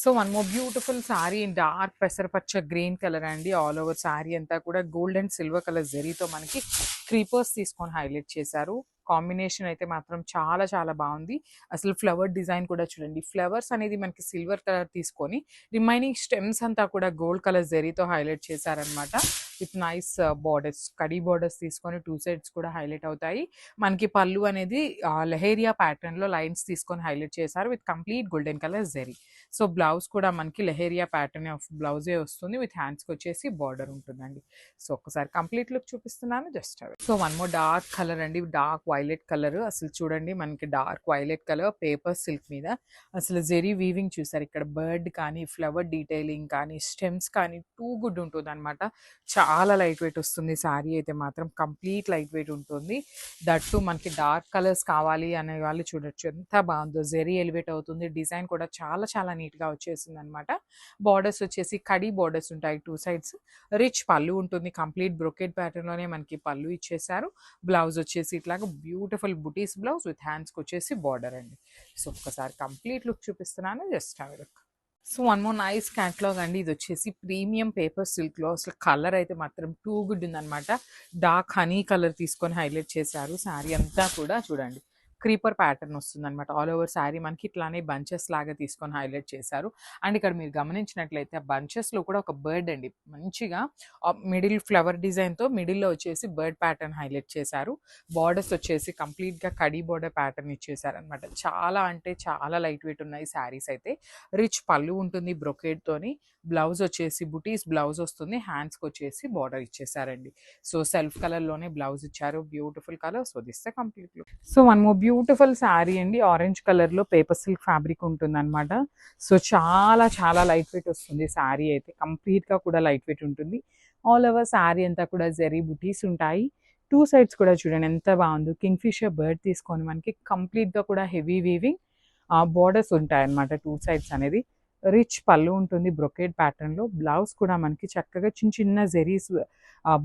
So one more beautiful sari in dark పెసరపచ్చ green colour అండి. All over sari అంతా కూడా గోల్డ్ అండ్ సిల్వర్ కలర్ జరీతో మనకి క్రీపర్స్ తీసుకొని హైలైట్ చేశారు. కాంబినేషన్ అయితే మాత్రం చాలా చాలా బాగుంది. అసలు ఫ్లవర్ డిజైన్ కూడా చూడండి. ఫ్లవర్స్ అనేది మనకి సిల్వర్ కలర్ తీసుకొని రిమైనింగ్ స్టెమ్స్ అంతా కూడా గోల్డ్ కలర్ జరీతో హైలైట్ చేశారనమాట. With nice borders, khadi borders తీసుకొని టూ సైడ్స్ కూడా హైలైట్ అవుతాయి. మనకి పళ్ళు అనేది లెహేరియా ప్యాటర్న్ లో లైన్స్ తీసుకొని హైలైట్ చేశారు with complete golden colour zari. So blouse కూడా మనకి లెహేరియా ప్యాటర్న్ ఆఫ్ బ్లౌజే వస్తుంది. విత్ హ్యాండ్స్కి వచ్చేసి బార్డర్ ఉంటుందండి. సో ఒక్కసారి కంప్లీట్ లుక్ చూపిస్తున్నాను జస్ట్ అవి. So one more dark colour అండి, డార్క్ వైలెట్ కలర్. అసలు చూడండి మనకి dark violet colour paper silk మీద అసలు జెరీ వీవింగ్ చూసారు. ఇక్కడ బర్డ్ కానీ ఫ్లవర్ డీటెయిలింగ్ కానీ స్టెమ్స్ కానీ టూ గుడ్ ఉంటుంది అనమాట. చాలా లైట్ వెయిట్ వస్తుంది శారీ అయితే మాత్రం, కంప్లీట్ లైట్ వెయిట్ ఉంటుంది. దట్టు మనకి డార్క్ కలర్స్ కావాలి అనే వాళ్ళు చూడొచ్చు ఎంత బాగుందో. జెరీ ఎలివేట్ అవుతుంది, డిజైన్ కూడా చాలా చాలా నీట్గా వచ్చేసింది అనమాట. బార్డర్స్ వచ్చేసి కడీ బార్డర్స్ ఉంటాయి టూ సైడ్స్. రిచ్ పళ్ళు ఉంటుంది, కంప్లీట్ బ్రొకెట్ ప్యాటర్న్లోనే మనకి పళ్ళు ఇచ్చేసారు. బ్లౌజ్ వచ్చేసి ఇట్లాగా బ్యూటిఫుల్ బుటీస్ బ్లౌజ్ విత్ హ్యాండ్స్కి వచ్చేసి బార్డర్ అండి. సో ఒక్కసారి కంప్లీట్ లుక్ చూపిస్తున్నాను just have a look. So one more nice catalogue అండి. ఇది వచ్చేసి ప్రీమియం పేపర్ సిల్క్లో అసలు కలర్ అయితే మాత్రం టూ గుడ్ ఉందన్నమాట. డార్క్ హనీ కలర్ తీసుకొని హైలైట్ చేశారు. శారీ అంతా కూడా చూడండి క్రీపర్ ప్యాటర్న్ వస్తుంది అనమాట. ఆల్ ఓవర్ శారీ మనకి ఇట్లానే బంచెస్ లాగా తీసుకొని హైలైట్ చేశారు. అండ్ ఇక్కడ మీరు గమనించినట్లయితే ఆ బంచెస్లో కూడా ఒక బర్డ్ అండి, మంచిగా మిడిల్ ఫ్లవర్ డిజైన్తో మిడిల్లో వచ్చేసి బర్డ్ ప్యాటర్న్ హైలైట్ చేశారు. బార్డర్స్ వచ్చేసి కంప్లీట్గా కడీ బార్డర్ ప్యాటర్న్ ఇచ్చేసారు అనమాట. చాలా అంటే చాలా లైట్ వెయిట్ ఉన్నాయి శారీస్ అయితే. రిచ్ పళ్ళు ఉంటుంది బ్రొకేడ్తోని. బ్లౌజ్ వచ్చేసి బుటీస్ బ్లౌజ్ వస్తుంది, హ్యాండ్స్కి వచ్చేసి బార్డర్ ఇచ్చేసారండి. సో సెల్ఫ్ కలర్లోనే బ్లౌజ్ ఇచ్చారు, beautiful colour. So this complete look. So one more beautiful sari అండి, ఆరెంజ్ కలర్లో పేపర్ సిల్క్ ఫ్యాబ్రిక్ ఉంటుంది అనమాట. సో చాలా చాలా లైట్ వెయిట్ వస్తుంది శారీ అయితే, కంప్లీట్గా కూడా లైట్ వెయిట్ ఉంటుంది. ఆల్ ఓవర్ శారీ అంతా కూడా జరీ బుటీస్ ఉంటాయి. టూ సైడ్స్ కూడా చూడండి ఎంత బాగుందో. కింగ్ ఫిషర్ బర్డ్ తీసుకొని మనకి కంప్లీట్గా కూడా హెవీ వీవింగ్ బార్డర్స్ ఉంటాయి అన్నమాట టూ సైడ్స్ అనేది. రిచ్ పళ్ళు ఉంటుంది బ్రొకేడ్ ప్యాటర్న్లో. బ్లౌజ్ కూడా మనకి చక్కగా చిన్న చిన్న జెరీస్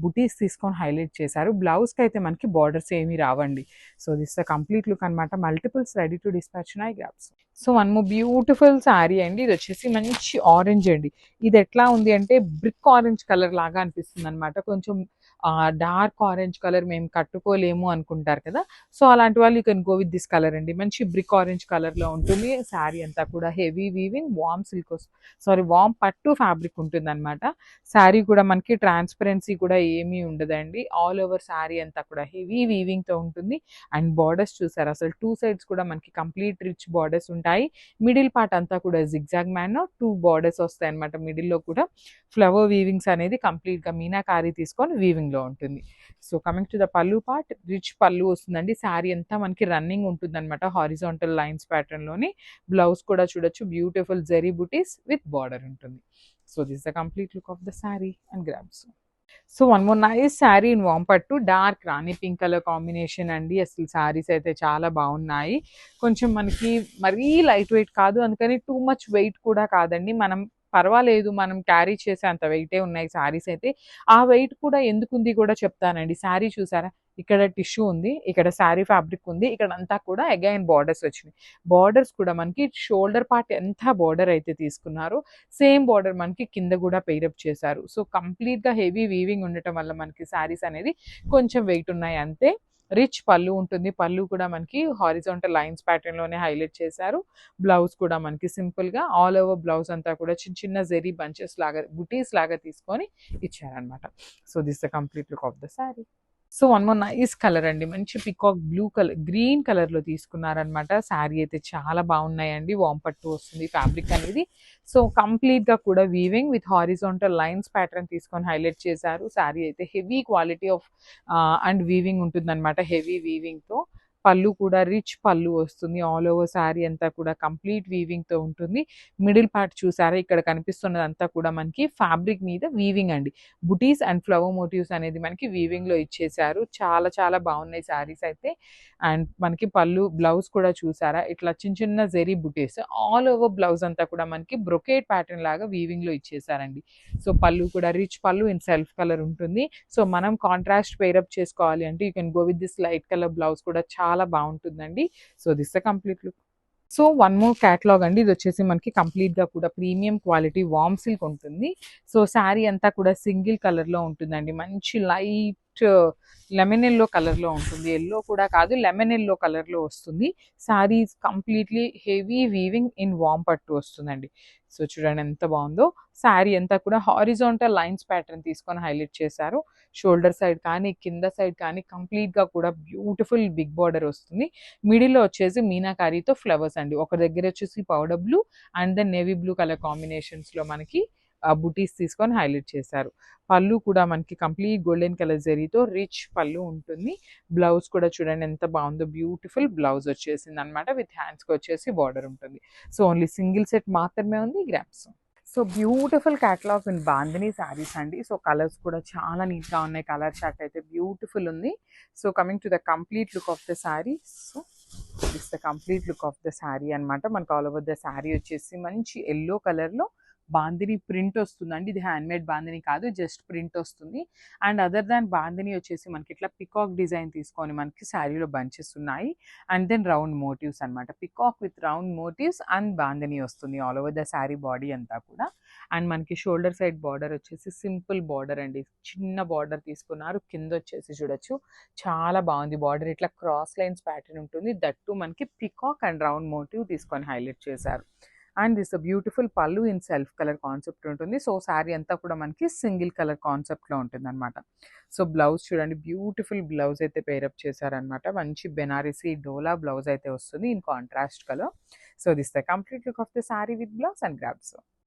బుటీస్ తీసుకొని హైలైట్ చేశారు. బ్లౌజ్కి అయితే మనకి బార్డర్స్ ఏమీ రావండి. సో దిస్ కంప్లీట్ లుక్ అనమాట. మల్టిపుల్స్ రెడీ టు డిస్పాచ్ ఉన్నాయి grasp. So one more beautiful sari అండి. ఇది వచ్చేసి మంచి ఆరెంజ్ అండి. ఇది ఎట్లా ఉంది అంటే బ్రిక్ ఆరెంజ్ కలర్ లాగా అనిపిస్తుంది అనమాట. కొంచెం డార్క్ ఆరెంజ్ కలర్ మేము కట్టుకోలేము అనుకుంటారు కదా, సో అలాంటి వాళ్ళు you can go with this colour అండి. మంచి బ్రిక్ ఆరెంజ్ కలర్లో ఉంటుంది. శారీ అంతా కూడా హెవీ వీవింగ్ వామ్ సిల్క్ వామ్ పట్టు ఫ్యాబ్రిక్ ఉంటుంది అనమాట. శారీ కూడా మనకి ట్రాన్స్పరెన్సీ కూడా ఏమీ ఉండదండి. ఆల్ ఓవర్ శారీ అంతా కూడా హెవీ వీవింగ్తో ఉంటుంది. అండ్ బార్డర్స్ చూసారు అసలు టూ సైడ్స్ కూడా మనకి కంప్లీట్ రిచ్ బార్డర్స్ ఉంటాయి. మిడిల్ పార్ట్ అంతా కూడా జిగ్జాగ్ మ్యాన్ టూ బార్డర్స్ వస్తాయి అనమాట. మిడిల్లో కూడా ఫ్లవర్ వీవింగ్స్ అనేది కంప్లీట్గా మీనాకారీ తీసుకొని వీవింగ్లో ఉంటుంది. సో కమింగ్ టు ద పళ్ళు పార్ట్, రిచ్ పళ్ళు వస్తుందండి. శారీ అంతా మనకి రన్నింగ్ ఉంటుంది అనమాట హారిజాంటల్ లైన్స్ ప్యాటర్న్లోని. బ్లౌజ్ కూడా చూడొచ్చు beautiful zari buttis with border ఉంటుంది. So this the complete look of the sari and grabs. So one more nice sari in వామ్ పట్టు, డార్క్ రాణి పింక్ కలర్ కాంబినేషన్ అండి. అసలు శారీస్ అయితే చాలా బాగున్నాయి. కొంచెం మనకి మరీ లైట్ వెయిట్ కాదు, అందుకని టూ మచ్ వెయిట్ కూడా కాదండి. మనం పర్వాలేదు, మనం క్యారీ చేసే అంత వెయిటే ఉన్నాయి శారీస్ అయితే. ఆ వెయిట్ కూడా ఎందుకుంది కూడా చెప్తానండి. శారీ చూసారా, ఇక్కడ టిష్యూ ఉంది, ఇక్కడ శారీ ఫ్యాబ్రిక్ ఉంది, ఇక్కడ అంతా కూడా అగైన్ బార్డర్స్ వచ్చినాయి. బార్డర్స్ కూడా మనకి షోల్డర్ పార్ట్ ఎంత బార్డర్ అయితే తీసుకున్నారో సేమ్ బార్డర్ మనకి కింద కూడా పెయిరప్ చేశారు. సో కంప్లీట్గా హెవీ వీవింగ్ ఉండటం వల్ల మనకి శారీస్ అనేది కొంచెం వెయిట్ ఉన్నాయి అంతే. రిచ్ పళ్ళు ఉంటుంది, పళ్ళు కూడా మనకి హారిజాంటల్ లైన్స్ ప్యాటర్న్లోనే హైలైట్ చేశారు. బ్లౌజ్ కూడా మనకి సింపుల్గా ఆల్ ఓవర్ బ్లౌజ్ అంతా కూడా చిన్న చిన్న జెరీ బంచెస్ లాగా బుటీస్ లాగా తీసుకొని ఇచ్చారనమాట. So this the complete look of the sari. So one more nice colour అండి, మంచి పికాక్ బ్లూ కలర్ గ్రీన్ కలర్లో తీసుకున్నారనమాట. శారీ అయితే చాలా బాగున్నాయండి. వామ్ పట్టు వస్తుంది ఫ్యాబ్రిక్ అనేది. సో కంప్లీట్గా కూడా weaving with horizontal lines pattern తీసుకొని హైలైట్ చేశారు. శారీ అయితే heavy quality of and weaving ఉంటుందన్నమాట, హెవీ వీవింగ్తో. పళ్ళు కూడా రిచ్ పళ్ళు వస్తుంది. ఆల్ ఓవర్ శారీ అంతా కూడా కంప్లీట్ వీవింగ్తో ఉంటుంది. మిడిల్ పార్ట్ చూసారా, ఇక్కడ కనిపిస్తున్నదంతా కూడా మనకి ఫ్యాబ్రిక్ మీద వీవింగ్ అండి. బుటీస్ అండ్ ఫ్లవర్ మోటివ్స్ అనేది మనకి వీవింగ్లో ఇచ్చేసారు. చాలా చాలా బాగున్నాయి శారీస్ అయితే. అండ్ మనకి పళ్ళు బ్లౌజ్ కూడా చూసారా, ఇట్లా చిన్న చిన్న జెరీ బుటీస్. ఆల్ ఓవర్ బ్లౌజ్ అంతా కూడా మనకి బ్రొకేట్ ప్యాటర్న్ లాగా వీవింగ్లో ఇచ్చేసారండి. సో పళ్ళు కూడా రిచ్ పళ్ళు ఇన్ సెల్ఫ్ కలర్ ఉంటుంది. సో మనం కాంట్రాస్ట్ పేరప్ చేసుకోవాలి అంటే you can go with this light colour blouse కూడా చాలా బాగుంటుందండి. So this the complete look. So one more catalogue అండి. ఇది వచ్చేసి మనకి కంప్లీట్‌గా కూడా ప్రీమియం క్వాలిటీ వార్మ్ సిల్క్ ఉంటుంది. సో శారీ అంతా కూడా సింగిల్ కలర్‌లో ఉంటుందండి. మంచి లైట్ లెమన్ యెల్లో కలర్‌లో ఉంటుంది. యెల్లో కూడా కాదు, లెమన్ యెల్లో కలర్‌లో వస్తుంది. Sari is completely heavy weaving in warm పట్టు వస్తుందండి. సో చూడండి ఎంత బావుందో. శారీ అంతా కూడా హారిజాంటల్ లైన్స్ ప్యాటర్న్ తీసుకొని హైలైట్ చేశారు. షోల్డర్ సైడ్ కానీ, కింద సైడ్ కానీ కంప్లీట్‌గా కూడా బ్యూటిఫుల్ బిగ్ బార్డర్ వస్తుంది. మిడిల్‌లో వచ్చేసి మీనాకారీతో ఫ్లవర్స్ అండి. ఒక దగ్గర వచ్చేసి powder blue and then navy blue colour కాంబినేషన్స్‌లో మనకి బుటీస్ తీసుకొని హైలైట్ చేశారు. పళ్ళు కూడా మనకి కంప్లీట్ గోల్డెన్ కలర్ జరీతో రిచ్ పళ్ళు ఉంటుంది. బ్లౌజ్ కూడా చూడండి ఎంత బావుందో. Beautiful blouse వచ్చేసిందనమాట. విత్ హ్యాండ్స్‌కి వచ్చేసి బార్డర్ ఉంటుంది. సో ఓన్లీ సింగిల్ సెట్ మాత్రమే ఉంది. Grasp. So beautiful catalogue in bandhani saris అండి. సో కలర్స్ కూడా చాలా నీట్‌గా ఉన్నాయి. కలర్ చార్ట్ అయితే బ్యూటిఫుల్ ఉంది. So coming to the complete look of the sari. So this the complete look of the sari అనమాట. మనకు ఆల్ ఓవర్ ద శారీ వచ్చేసి మంచి యెల్లో కలర్‌లో బాందిని ప్రింట్ వస్తుందండి. ఇది హ్యాండ్‌మేడ్ బాందిని కాదు, జస్ట్ ప్రింట్ వస్తుంది. అండ్ అదర్ దాన్ బాందిని వచ్చేసి మనకి ఇట్లా పికాక్ డిజైన్ తీసుకొని మనకి శారీలో బంచెస్ ఉన్నాయి. అండ్ దెన్ రౌండ్ మోటివ్స్ అనమాట. Peacock with round motifs and bandhani వస్తుంది all over the sari body అంతా కూడా. అండ్ మనకి షోల్డర్ సైడ్ బార్డర్ వచ్చేసి సింపుల్ బార్డర్ అండి. చిన్న బార్డర్ తీసుకున్నారు. కింద వచ్చేసి చూడొచ్చు చాలా బాగుంది. బార్డర్ ఇట్లా క్రాస్ లైన్స్ ప్యాటర్న్ ఉంటుంది. దట్టు మనకి పికాక్ అండ్ రౌండ్ మోటివ్ తీసుకొని హైలైట్ చేశారు. అండ్ దిస్ బ్యూటిఫుల్ పళ్ళు ఇన్ సెల్ఫ్ కలర్ కాన్సెప్ట్ ఉంటుంది. సో శారీ అంతా కూడా మనకి సింగిల్ కలర్ కాన్సెప్ట్లో ఉంటుంది అనమాట. సో బ్లౌజ్ చూడండి, బ్యూటిఫుల్ బ్లౌజ్ అయితే పేరప్ చేశారనమాట. మంచి బెనారసీ డోలా బ్లౌజ్ అయితే వస్తుంది in contrast colour. So this the complete look of the sari with blouse and grabs.